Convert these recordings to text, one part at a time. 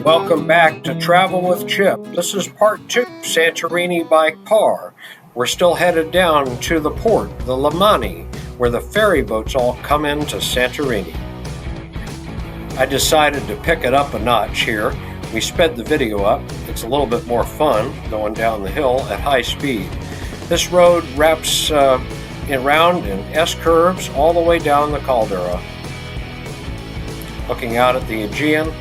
Welcome back to Travel with Chip. This is part 2, Santorini by car. We're still headed down to the port, the Limani, where the ferry boats all come into Santorini. I decided to pick it up a notch here. We sped the video up. It's a little bit more fun going down the hill at high speed. This road wraps around in S-curves all the way down the caldera. Looking out at the Aegean,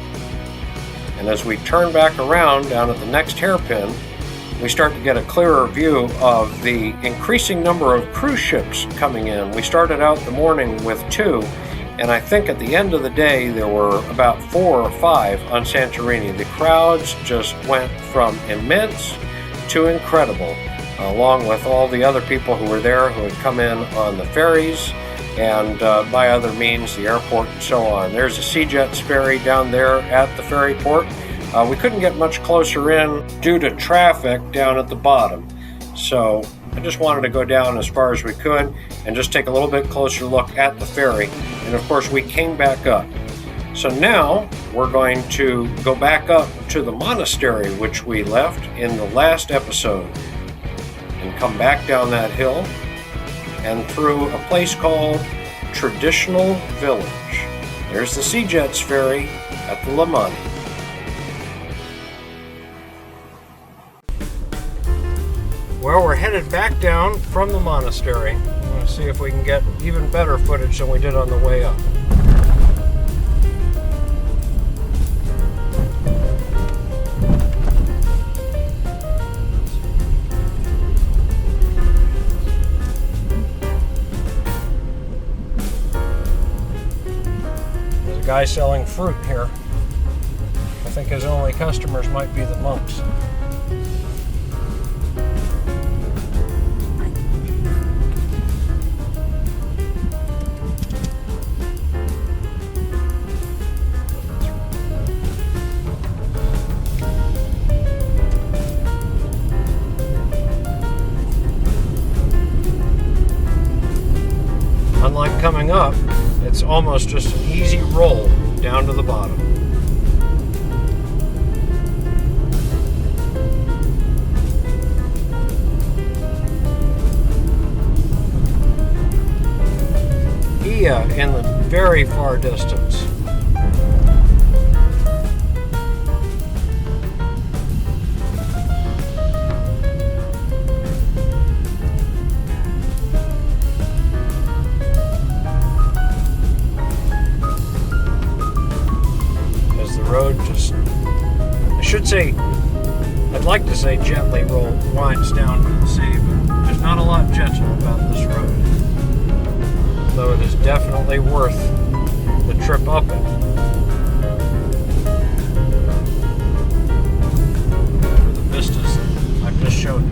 and as we turn back around down at the next hairpin, we start to get a clearer view of the increasing number of cruise ships coming in. We started out the morning with 2, and I think at the end of the day there were about 4 or 5 on Santorini. The crowds just went from immense to incredible, along with all the other people who were there who had come in on the ferries and by other means, the airport and so on. There's a Sea-Jets ferry down there at the ferry port. We couldn't get much closer in due to traffic down at the bottom. So I just wanted to go down as far as we could and just take a little bit closer look at the ferry. And of course we came back up. So now we're going to go back up to the monastery which we left in the last episode and come back down that hill and through a place called Traditional Village. There's the Sea-Jets ferry at the Limani. Well, we're headed back down from the monastery. I'm going to see if we can get even better footage than we did on the way up. Guy selling fruit here. I think his only customers might be the monks. Unlike coming up, it's almost just an easy roll down to the bottom. Fira in the very far distance. I'd like to say gently winds down to the sea, but there's not a lot gentle about this road. Though it is definitely worth the trip up it. For the vistas that I've just showed you.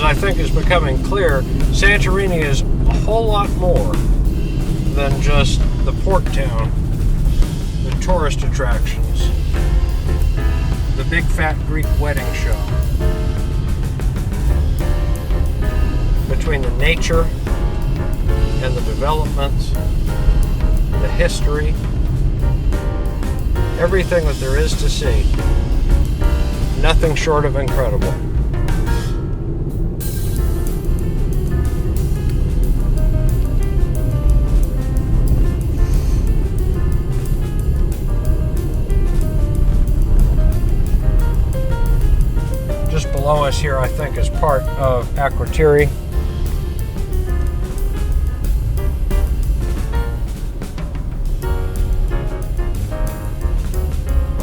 I think is becoming clear, Santorini is a whole lot more than just the port town, the tourist attractions, the big fat Greek wedding show. Between the nature and the development, the history, everything that there is to see, nothing short of incredible. Below us here, I think, is part of Akrotiri.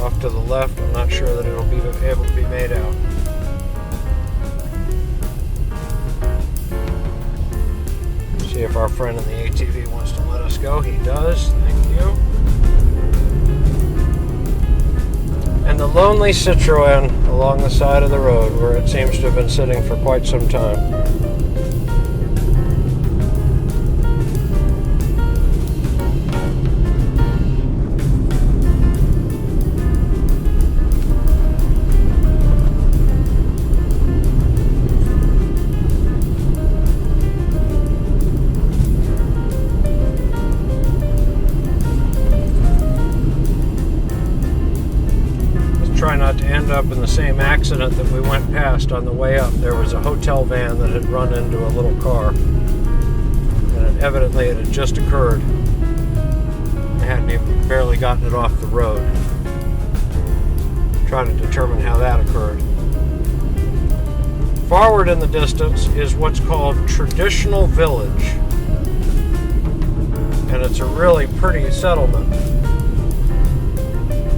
Off to the left, I'm not sure that it'll be able to be made out. See if our friend in the ATV wants to let us go. He does. Thank you. And the lonely Citroen along the side of the road where it seems to have been sitting for quite some time. end up in the same accident that we went past on the way up. There was a hotel van that had run into a little car, and evidently it had just occurred. They hadn't even barely gotten it off the road. Trying to determine how that occurred. Forward in the distance is what's called Traditional Village, and it's a really pretty settlement.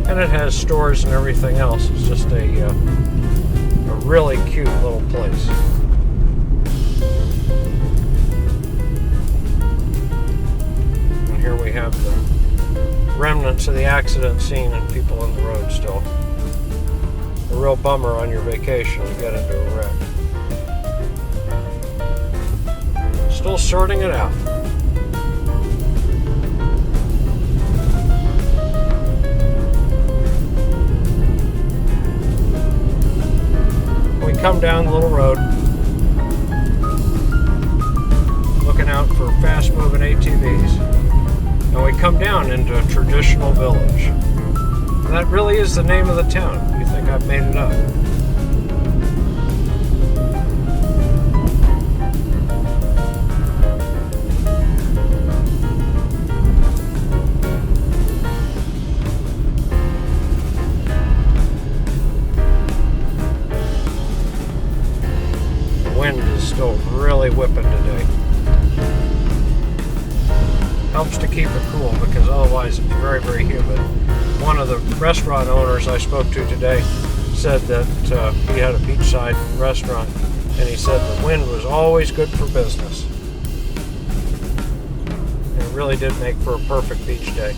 And it has stores and everything else. It's just a really cute little place. And here we have the remnants of the accident scene and people on the road still. A real bummer on your vacation to get into a wreck. Still sorting it out. We come down the little road, looking out for fast-moving ATVs, and we come down into a Traditional Village. And that really is the name of the town. You think I've made it up? Still really whipping today. Helps to keep it cool because otherwise it's very, very humid. One of the restaurant owners I spoke to today said that he had a beachside restaurant, and he said the wind was always good for business. And it really did make for a perfect beach day,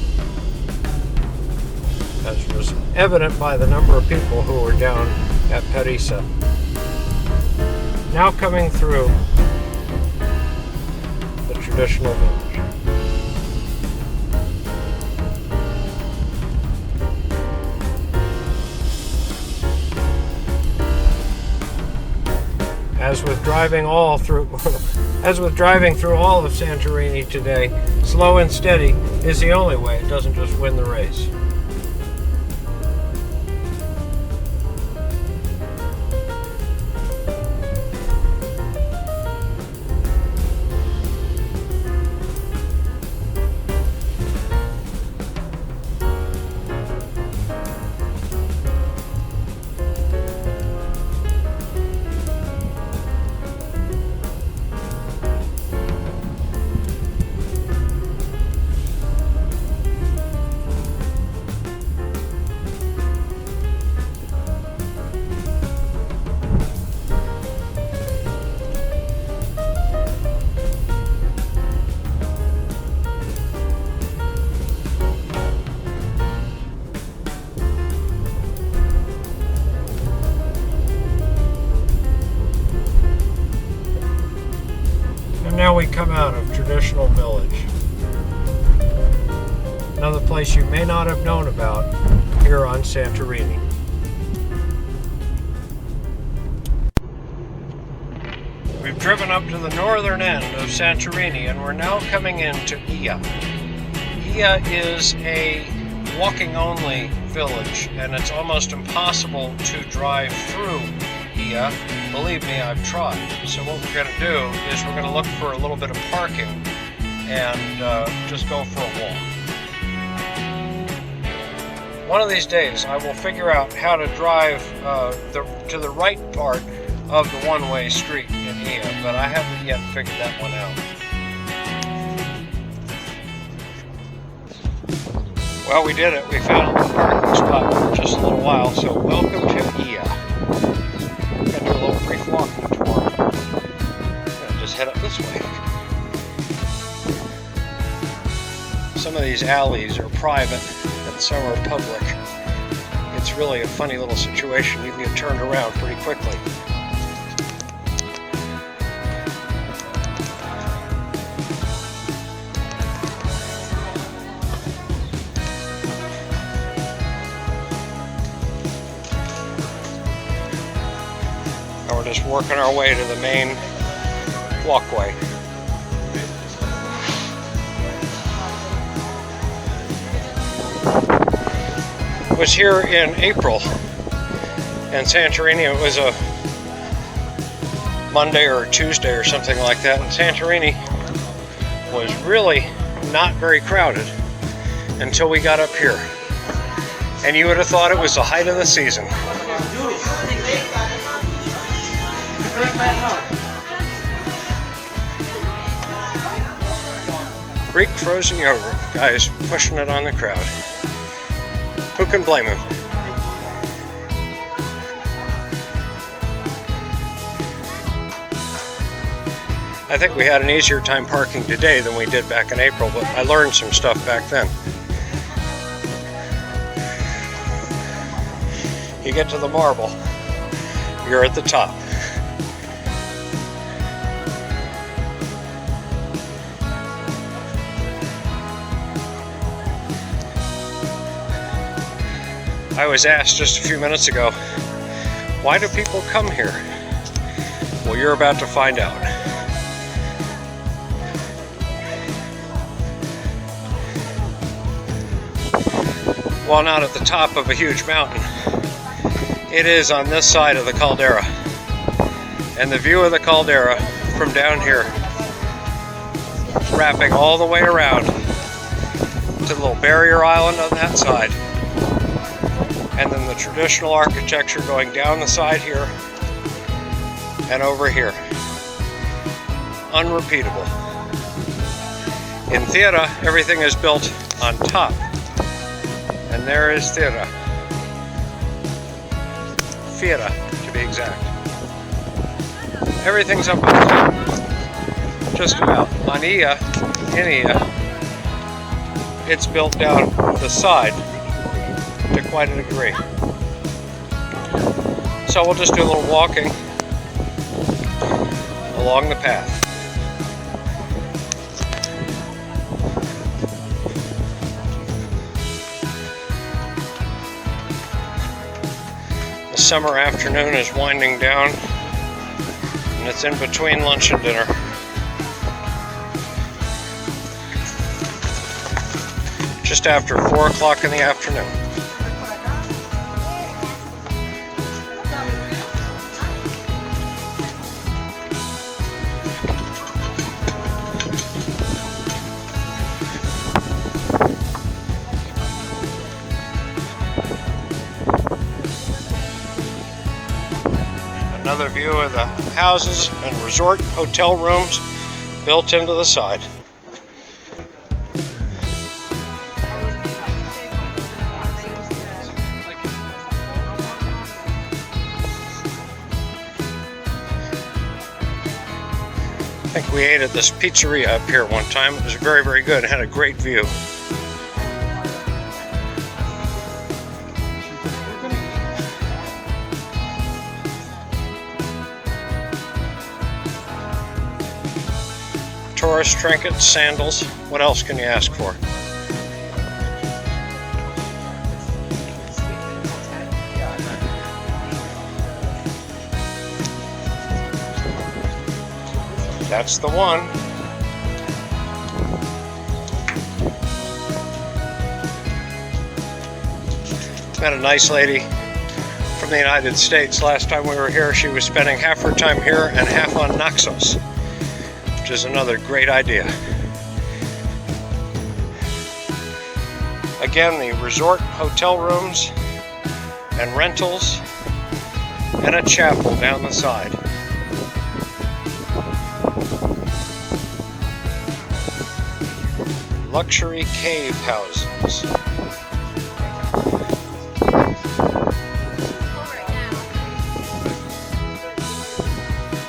as was evident by the number of people who were down at Perissa. Now coming through the Traditional Village. As with driving through all of Santorini today, slow and steady is the only way. It doesn't just win the race. Now we come out of Traditional Village. Another place you may not have known about here on Santorini. We've driven up to the northern end of Santorini and we're now coming into Fira. Fira is a walking-only village, and it's almost impossible to drive through Fira. Believe me, I've tried. So what we're going to do is we're going to look for a little bit of parking and just go for a walk. One of these days I will figure out how to drive to the right part of the one-way street in Fira, but I haven't yet figured that one out. Well, we did it. We found a parking spot for just a little while, so welcome to Fira. I'm going to do a little brief walking tour. I'm going to just head up this way. Some of these alleys are private and some are public. It's really a funny little situation. You can get turned around pretty quickly. Now we're just working our way to the main walkway. Was here in April And Santorini, it was a Monday or a Tuesday or something like that, and Santorini was really not very crowded until we got up here. And you would have thought it was the height of the season. Greek frozen yogurt, guys, pushing it on the crowd. Who can blame him? I think we had an easier time parking today than we did back in April, but I learned some stuff back then. You get to the marble, you're at the top. I was asked just a few minutes ago, why do people come here? Well, you're about to find out. While not at the top of a huge mountain, it is on this side of the caldera. And the view of the caldera from down here, wrapping all the way around to the little barrier island on that side. And then the traditional architecture going down the side here and over here. Unrepeatable. In Fira, everything is built on top. And there is Fira. Fira, to be exact. Everything's up on top. Just about. On Ia, in Ia, it's built down the side to quite a degree. So we'll just do a little walking along the path. The summer afternoon is winding down, and it's in between lunch and dinner. Just after 4 o'clock in the afternoon. Another view of the houses and resort hotel rooms built into the side. I think we ate at this pizzeria up here one time. It was very, very good. It had a great view. Tourist trinkets, sandals. What else can you ask for? That's the one. Met a nice lady from the United States. Last time we were here, she was spending half her time here and half on Naxos, which is another great idea. Again, the resort hotel rooms and rentals and a chapel down the side. Luxury cave houses.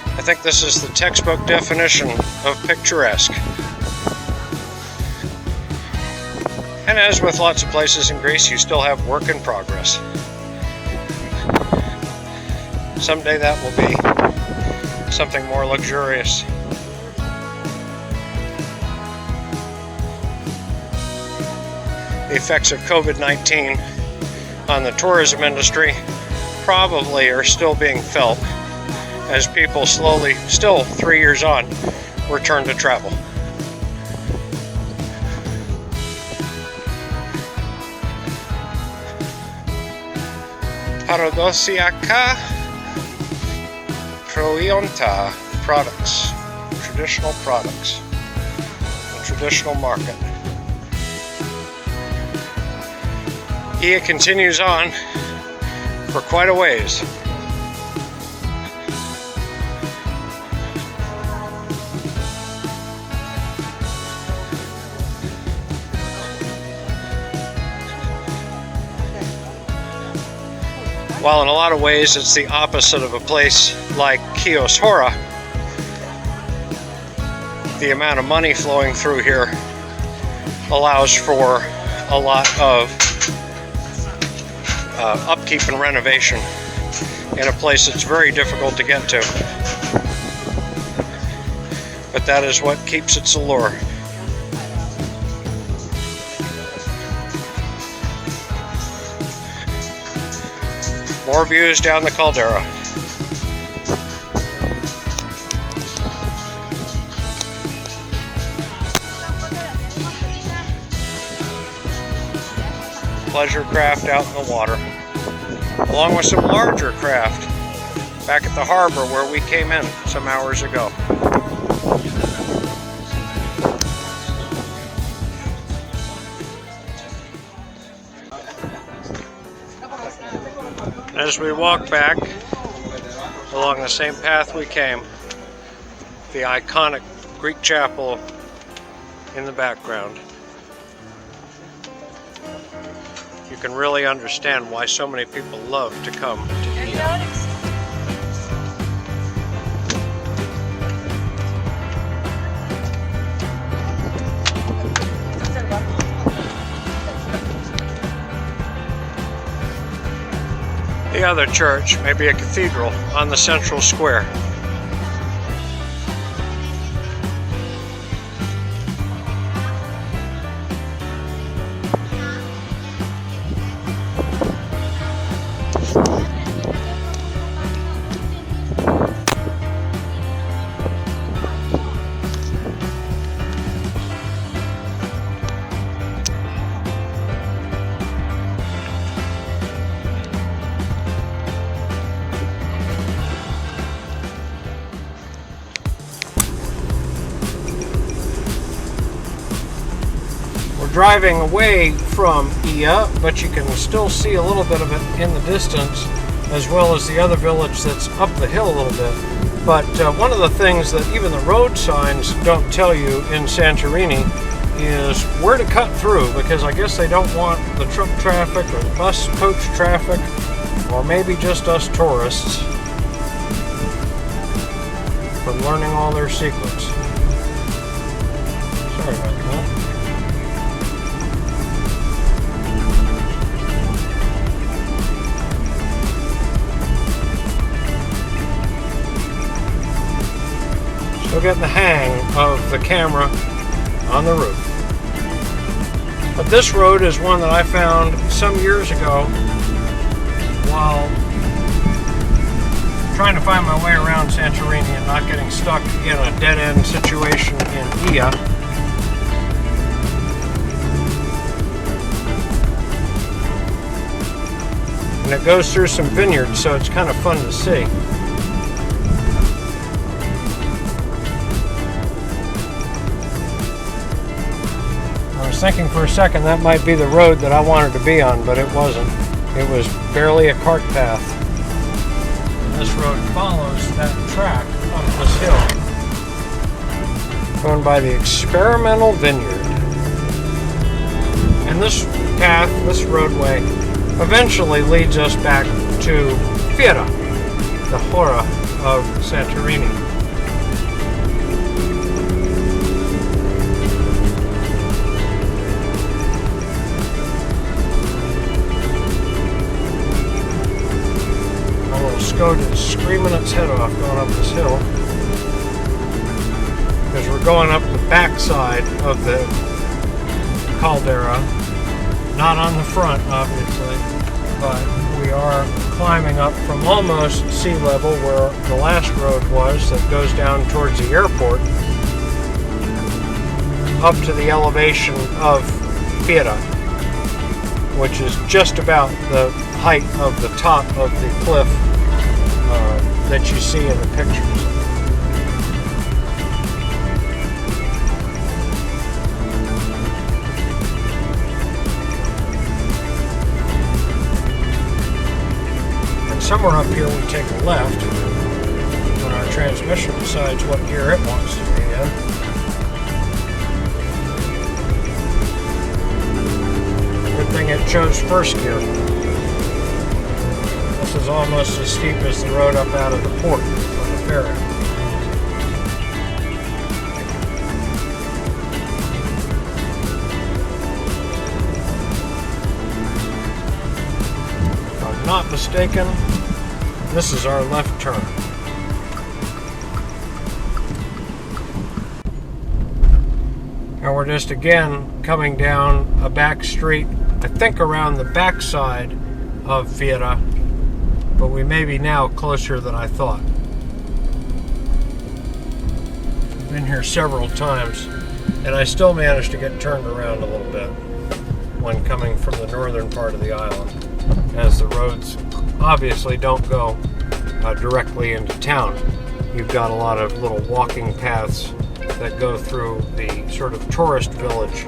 I think this is the textbook definition of picturesque. And as with lots of places in Greece, you still have work in progress. Someday that will be something more luxurious. The effects of COVID-19 on the tourism industry probably are still being felt as people slowly, still 3 years on, return to travel. Paradosiaca Troionta products, traditional products, a traditional market. He continues on for quite a ways. While in a lot of ways it's the opposite of a place like Kiyoshora, the amount of money flowing through here allows for a lot of upkeep and renovation in a place that's very difficult to get to. But that is what keeps its allure. More views down the caldera. Pleasure craft out in the water, along with some larger craft back at the harbor where we came in some hours ago. As we walk back along the same path we came, the iconic Greek chapel in the background, you can really understand why so many people love to come to Fira. The other church may be a cathedral on the central square. Driving away from Iya, but you can still see a little bit of it in the distance, as well as the other village that's up the hill a little bit. But one of the things that even the road signs don't tell you in Santorini is where to cut through, because I guess they don't want the truck traffic or the bus coach traffic, or maybe just us tourists, from learning all their secrets. Sorry about that. Still getting the hang of the camera on the roof. But this road is one that I found some years ago while trying to find my way around Santorini and not getting stuck in a dead-end situation in Iya. And it goes through some vineyards, so it's kind of fun to see. I was thinking for a second that might be the road that I wanted to be on, but it wasn't. It was barely a cart path. And this road follows that track up this hill, going by the experimental vineyard. And this path, this roadway, eventually leads us back to Fira, the Hora of Santorini. Skoda is screaming its head off going up this hill, because we're going up the back side of the caldera, not on the front obviously, but we are climbing up from almost sea level where the last road was that goes down towards the airport, up to the elevation of Fira, which is just about the height of the top of the cliff that you see in the pictures. And somewhere up here we take a left when our transmission decides what gear it wants to be in. Good thing it chose first gear. This is almost as steep as the road up out of the port on the ferry. If I'm not mistaken, this is our left turn. And we're just again coming down a back street, I think around the backside of Fira, but we may be now closer than I thought. I've been here several times, and I still managed to get turned around a little bit when coming from the northern part of the island, as the roads obviously don't go directly into town. You've got a lot of little walking paths that go through the sort of tourist village,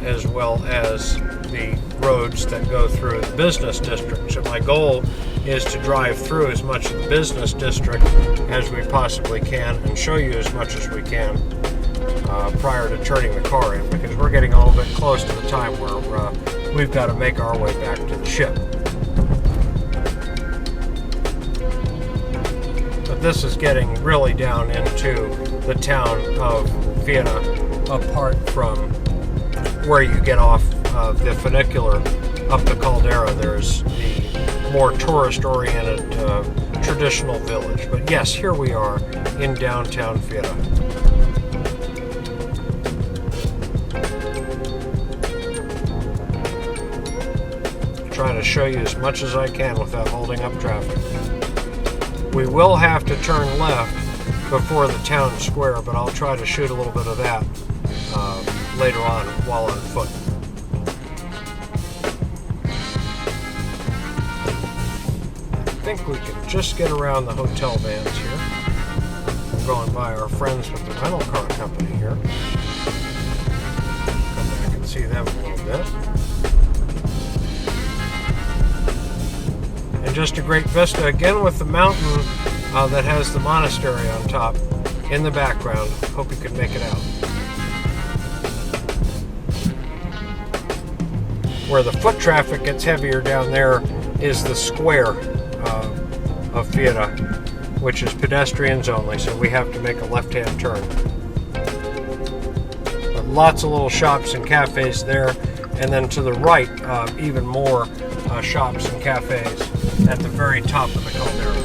as well as the roads that go through the business district. So my goal is to drive through as much of the business district as we possibly can and show you as much as we can prior to turning the car in, because we're getting a little bit close to the time where we've got to make our way back to the ship. But this is getting really down into the town of Fira, apart from where you get off the funicular up the caldera. There's the more tourist-oriented traditional village. But yes, here we are in downtown Fira. Trying to show you as much as I can without holding up traffic. We will have to turn left before the town square, but I'll try to shoot a little bit of that later on while on foot. I think we can just get around the hotel vans here. We're going by our friends with the rental car company here. Come back and see them a little bit. And just a great vista again with the mountain that has the monastery on top in the background. Hope you can make it out. Where the foot traffic gets heavier down there is the square of Fira, which is pedestrians only, so we have to make a left-hand turn. But lots of little shops and cafes there, and then to the right, even more shops and cafes at the very top of the caldera.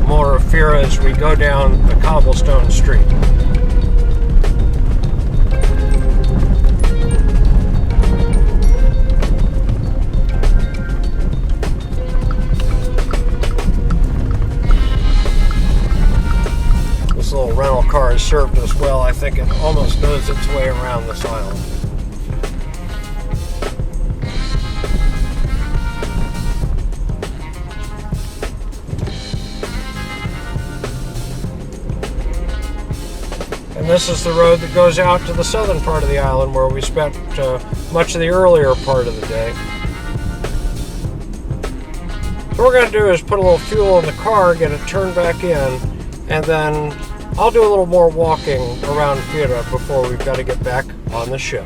More of Fira as we go down the cobblestone street. This little rental car has served us well. I think it almost knows its way around this island. This is the road that goes out to the southern part of the island, where we spent much of the earlier part of the day. So what we're going to do is put a little fuel in the car, get it turned back in, and then I'll do a little more walking around Fira before we've got to get back on the ship.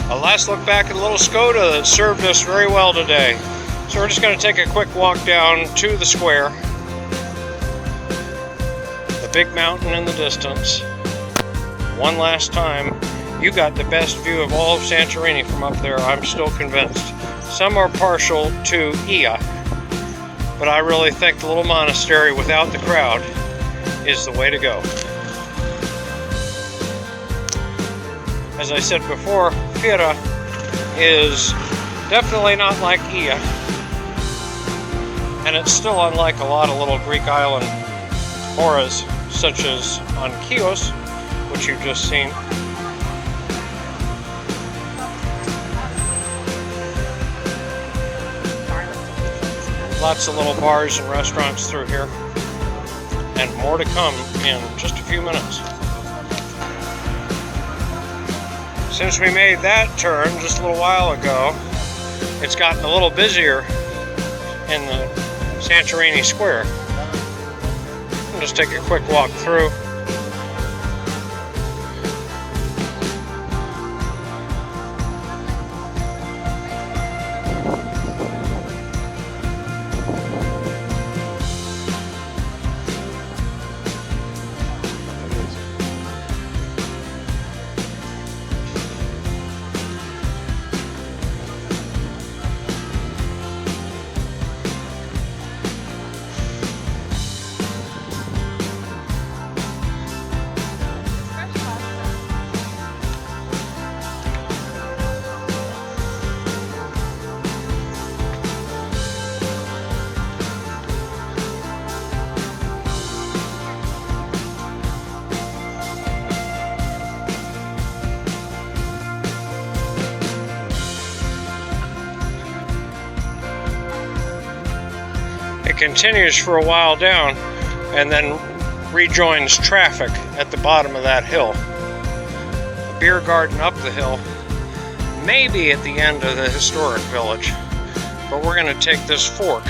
A last look back at the little Skoda that served us very well today. So we're just going to take a quick walk down to the square. Big mountain in the distance. One last time, you got the best view of all of Santorini from up there, I'm still convinced. Some are partial to Ia, but I really think the little monastery without the crowd is the way to go. As I said before, Fira is definitely not like Ia, and it's still unlike a lot of little Greek island auras, such as on Chios, which what you've just seen. Lots of little bars and restaurants through here, and more to come in just a few minutes. Since we made that turn just a little while ago, it's gotten a little busier in the Santorini Square. I'll just take a quick walk through. It continues for a while down and then rejoins traffic at the bottom of that hill. A beer garden up the hill, maybe at the end of the historic village, but we're going to take this fork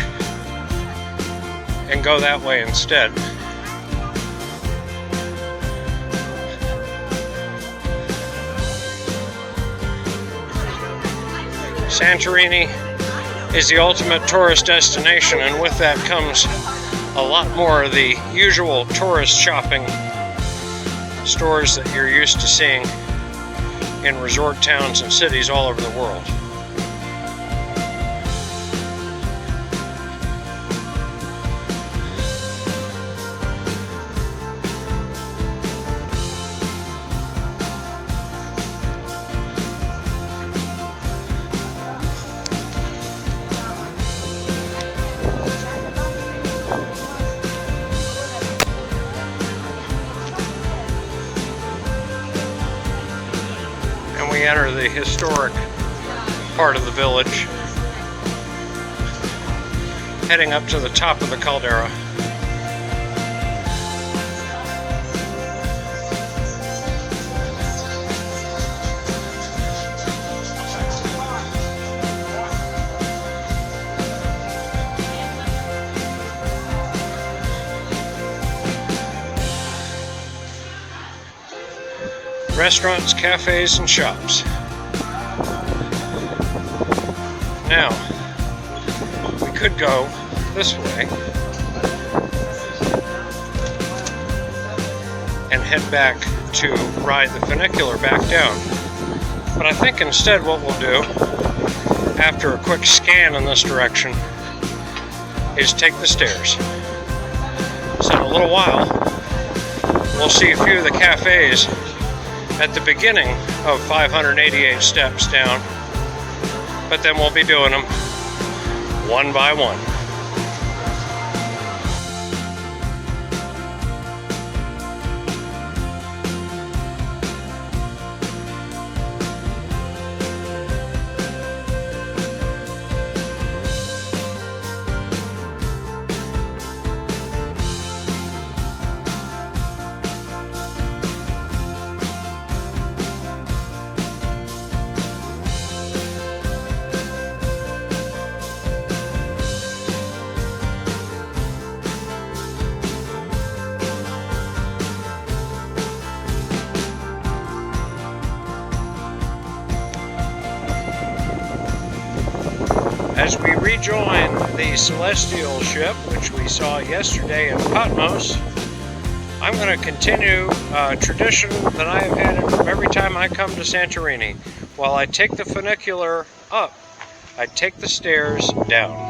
and go that way instead. Santorini is the ultimate tourist destination, and with that comes a lot more of the usual tourist shopping stores that you're used to seeing in resort towns and cities all over the world. We enter the historic part of the village, heading up to the top of the caldera. Restaurants, cafes, and shops. Now, we could go this way and head back to ride the funicular back down. But I think instead what we'll do, after a quick scan in this direction, is take the stairs. So in a little while, we'll see a few of the cafes at the beginning of 588 steps down, but then we'll be doing them one by one. As we rejoin the celestial ship, which we saw yesterday in Patmos, I'm going to continue a tradition that I have had every time I come to Santorini. While I take the funicular up, I take the stairs down.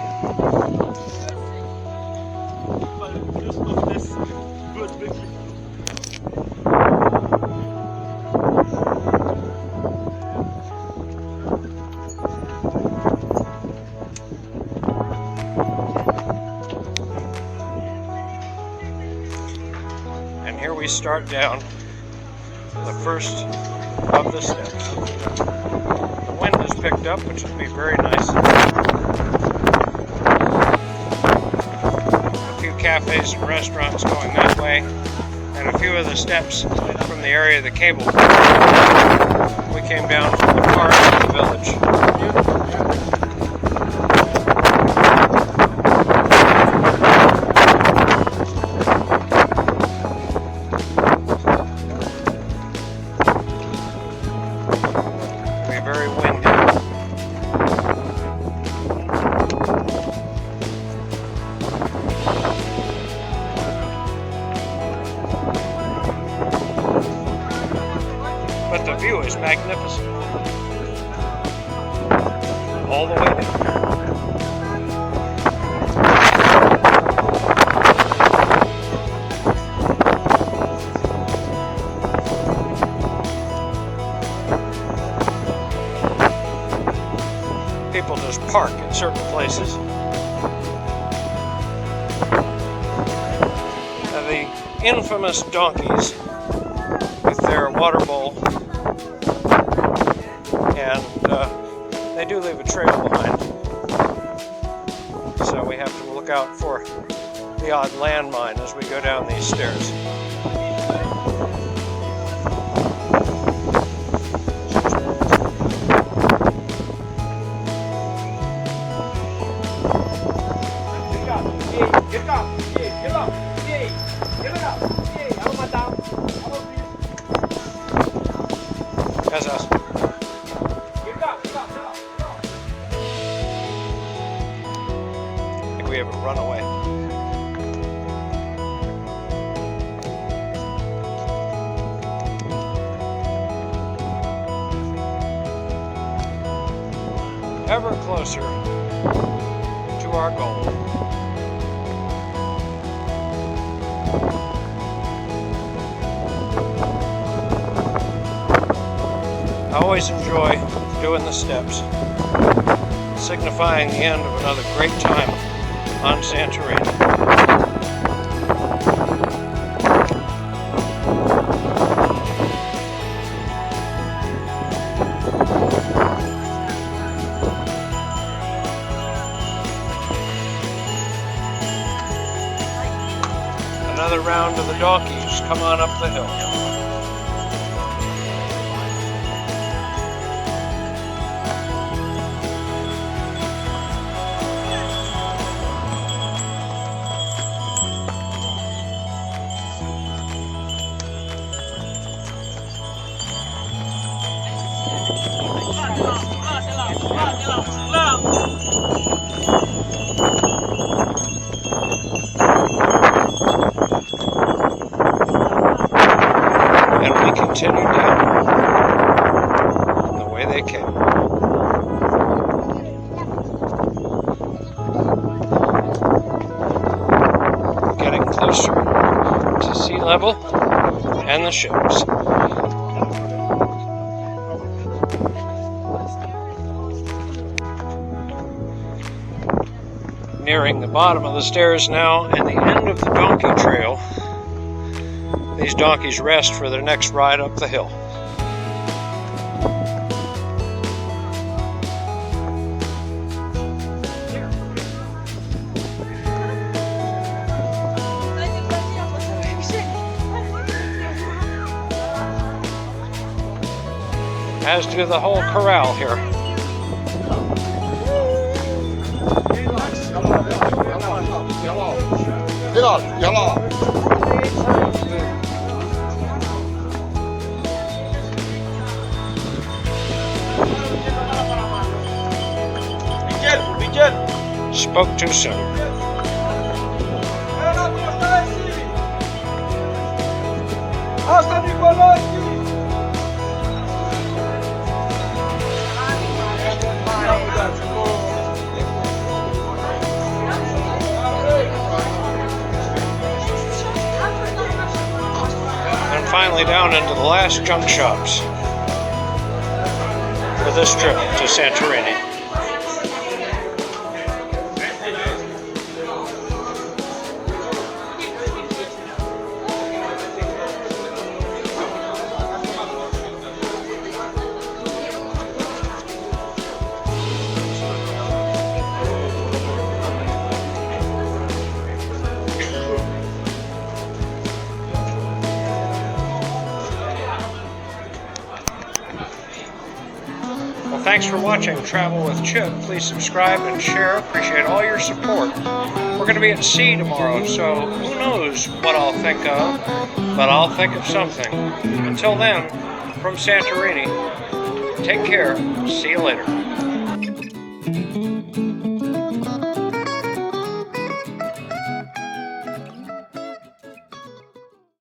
And here we start down the first of the steps. The wind has picked up, which will be very nice. A few cafes and restaurants going that way, and a few of the steps from the area of the cable car. We came down from the park to the village. Very windy. But the view is magnificent. All the way down. People just park in certain places. Now, the infamous donkeys with their water bowl, and they do leave a trail behind. So we have to look out for the odd landmine as we go down these stairs. That's us. I think we have a runaway. Ever closer to our goal. I always enjoy doing the steps, signifying the end of another great time on Santorini. Another round of the donkeys come on up the hill. And we continue down the way they came. Getting closer to sea level and the ships. Nearing the bottom of the stairs now and the end of the donkey trail. These donkeys rest for their next ride up the hill. As do the whole corral here. Spoke too soon. And finally down into the last junk shops for this trip to Santorini. Thanks for watching Travel with Chip. Please subscribe and share. Appreciate all your support. We're going to be at sea tomorrow, so who knows what I'll think of, but I'll think of something. Until then, from Santorini, take care. See you later.